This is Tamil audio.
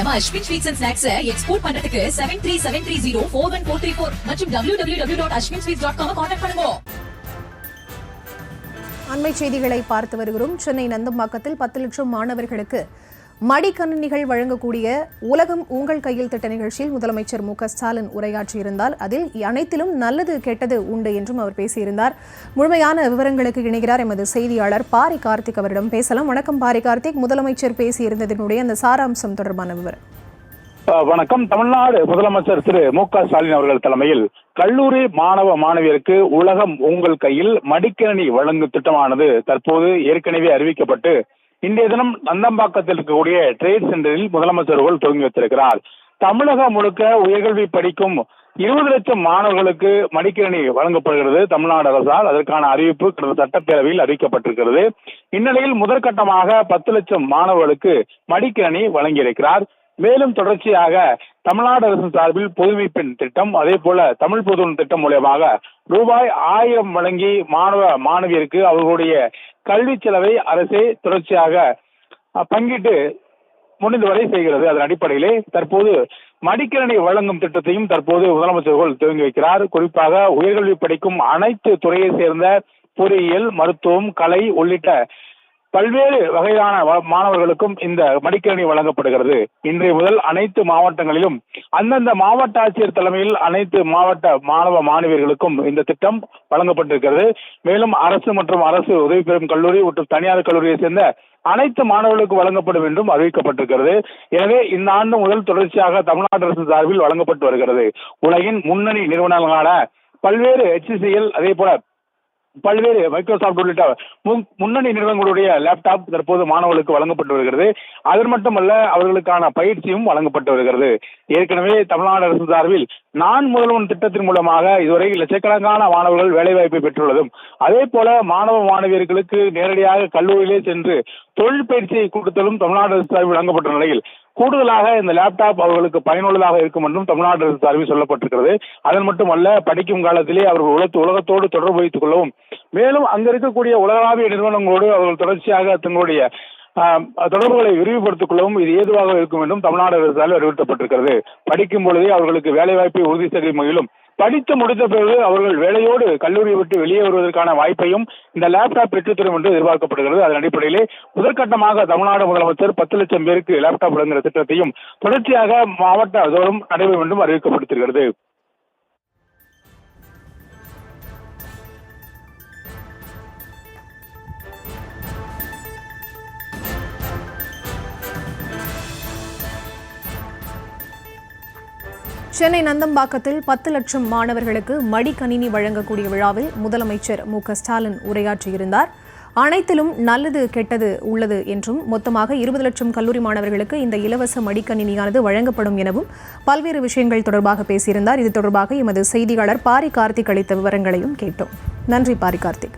நம்ம Ashwin sweets and snacks export பண்றதுக்கு 7373041434 மற்றும் www.ashwinsweets.com கான்டாக்ட் பண்ணுங்க. அண்மை செய்திகளை பார்த்து வருகிறோம். சென்னை நந்தம்பாக்கத்தில் 10 லட்சம் மாணவர்களுக்கு மடிக்கணினிகள் வழங்கக்கூடிய உலகம் உங்கள் கையில் திட்ட நிகழ்ச்சியில் முதலமைச்சர் மு.க.ஸ்டாலின் உரையாற்றியிருந்தார். அதில் அனைத்திலும் நல்லது கெட்டது உண்டு என்றும் அவர் பேசியிருந்தார். முழுமையான விவரங்களுக்கு இணைகிறார் எமது செய்தியாளர் பாரி கார்த்திக். அவரிடம் பேசலாம். வணக்கம் பாரி கார்த்திக். முதலமைச்சர் பேசியிருந்ததனுடைய அந்த சாராம்சம் தொடர்பான விவரம். வணக்கம். தமிழ்நாடு முதலமைச்சர் திரு மு.க.ஸ்டாலின் அவர்கள் தலைமையில் கல்லூரி மாணவ மாணவியருக்கு உலகம் உங்கள் கையில் மடிக்கணினி வழங்கும் திட்டமானது தற்போது ஏற்கனவே அறிவிக்கப்பட்டு இன்றைய தினம் நந்தம்பாக்கத்தில் இருக்கக்கூடிய ட்ரேட் சென்டரில் முதலமைச்சர் அவர்கள் துவங்கி வைத்திருக்கிறார். தமிழகம் முழுக்க உயர்கல்வி படிக்கும் 20 லட்சம் மாணவர்களுக்கு மடிக்கணினி வழங்கப்படுகிறது தமிழ்நாடு அரசால். அதற்கான அறிவிப்பு கடந்த சட்டப்பேரவையில் அறிவிக்கப்பட்டிருக்கிறது. இந்நிலையில் முதற்கட்டமாக 10 லட்சம் மாணவர்களுக்கு மடிக்கணினி வழங்கியிருக்கிறார். மேலும் தொடர்ச்சியாக தமிழ்நாடு அரசின் சார்பில் புதுமை பெண் திட்டம், அதே போல தமிழ் புதுமை திட்டம் மூலமாக ரூபாய் 1000 வழங்கி மாணவ மாணவியருக்கு அவர்களுடைய கல்வி செலவை அரசே தொடர்ச்சியாக பங்கிட்டு முடிந்து வரை செய்கிறது. அதன் அடிப்படையிலே தற்போது மடிக்கணினி வழங்கும் திட்டத்தையும் தற்போது முதலமைச்சர்கள் துவங்கி வைக்கிறார். குறிப்பாக உயர்கல்வி படிக்கும் அனைத்து துறையை சேர்ந்த பொறியியல், மருத்துவம், கலை உள்ளிட்ட பல்வேறு வகையான மாணவர்களுக்கும் இந்த மடிக்கணினி வழங்கப்படுகிறது. இன்றைய முதல் அனைத்து மாவட்டங்களிலும் அந்தந்த மாவட்ட ஆட்சியர் தலைமையில் அனைத்து மாவட்ட மாணவ மாணவியர்களுக்கும் இந்த திட்டம் வழங்கப்பட்டிருக்கிறது. மேலும் அரசு மற்றும் அரசு உதவி பெறும் கல்லூரி மற்றும் தனியார் கல்லூரியை சேர்ந்த அனைத்து மாணவர்களுக்கு வழங்கப்படும் என்றும் அறிவிக்கப்பட்டிருக்கிறது. எனவே இந்த ஆண்டு முதல் தொடர்ச்சியாக தமிழ்நாடு அரசு சார்பில் வழங்கப்பட்டு வருகிறது. உலகின் முன்னணி நிறுவனங்களான பல்வேறு HCL, அதே போல பல்வேறு மைக்ரோசாப்ட் உள்ளிட்ட முன்னணி நிறுவனங்களுடைய லேப்டாப் தற்போது மாணவர்களுக்கு வழங்கப்பட்டு வருகிறது. அது மட்டுமல்ல, அவர்களுக்கான பயிற்சியும் வழங்கப்பட்டு வருகிறது. ஏற்கனவே தமிழ்நாடு அரசு சார்பில் நான் முதல்வன் திட்டத்தின் மூலமாக இதுவரை லட்சக்கணக்கான மாணவர்கள் வேலைவாய்ப்பை பெற்றுள்ளதும், அதே போல மாணவ மாணவியர்களுக்கு நேரடியாக கல்லூரியிலே சென்று தொழில் பயிற்சியை கொடுத்தலும் தமிழ்நாடு அரசு சார்பில் வழங்கப்பட்ட நிலையில் கூடுதலாக இந்த லேப்டாப் அவர்களுக்கு பயனுள்ளதாக இருக்கும் என்றும் தமிழ்நாடு அரசு சார்பில் சொல்லப்பட்டிருக்கிறது. அதன் மட்டுமல்ல, படிக்கும் காலத்திலே அவர்கள் உலகத்தோடு தொடர்பு வைத்துக் கொள்ளவும், மேலும் அங்க இருக்கக்கூடிய உலகளாவிய நிறுவனங்களோடு அவர்கள் தொடர்ச்சியாக தங்களுடைய தொடர்புகளை விரிவுபடுத்திக் கொள்ளவும் இது ஏதுவாக இருக்கும் என்றும் தமிழ்நாடு அரசு சார்பில் அறிவுறுத்தப்பட்டிருக்கிறது. படிக்கும் பொழுதே அவர்களுக்கு வேலைவாய்ப்பை உறுதி செய்யும் வகையிலும், படித்து முடித்த பிறகு அவர்கள் வேலையோடு கல்லூரியை விட்டு வெளியே வருவதற்கான வாய்ப்பையும் இந்த லேப்டாப் பெற்றுத்தரும் என்று எதிர்பார்க்கப்படுகிறது. அதன் அடிப்படையிலே முதற்கட்டமாக தமிழ்நாடு முதலமைச்சர் 10 லட்சம் பேருக்கு லேப்டாப் வழங்குகிற திட்டத்தையும் தொடர்ச்சியாக மாவட்ட தோறும் நடைபெறும் என்றும் அறிவிக்கப்பட்டிருக்கிறது. சென்னை நந்தம்பாக்கத்தில் 10 லட்சம் மாணவர்களுக்கு மடிக்கணினி வழங்கக்கூடிய விழாவில் முதலமைச்சர் மு.க.ஸ்டாலின் உரையாற்றியிருந்தார். அனைத்திலும் நல்லது கெட்டது உள்ளது என்றும், மொத்தமாக 20 லட்சம் கல்லூரி மாணவர்களுக்கு இந்த இலவச மடிக்கணினியானது வழங்கப்படும் எனவும் பல்வேறு விஷயங்கள் தொடர்பாக பேசியிருந்தார். இது தொடர்பாக எமது செய்தியாளர் பாரி கார்த்திக் அளித்த விவரங்களையும் கேட்டோம். நன்றி பாரி கார்த்திக்.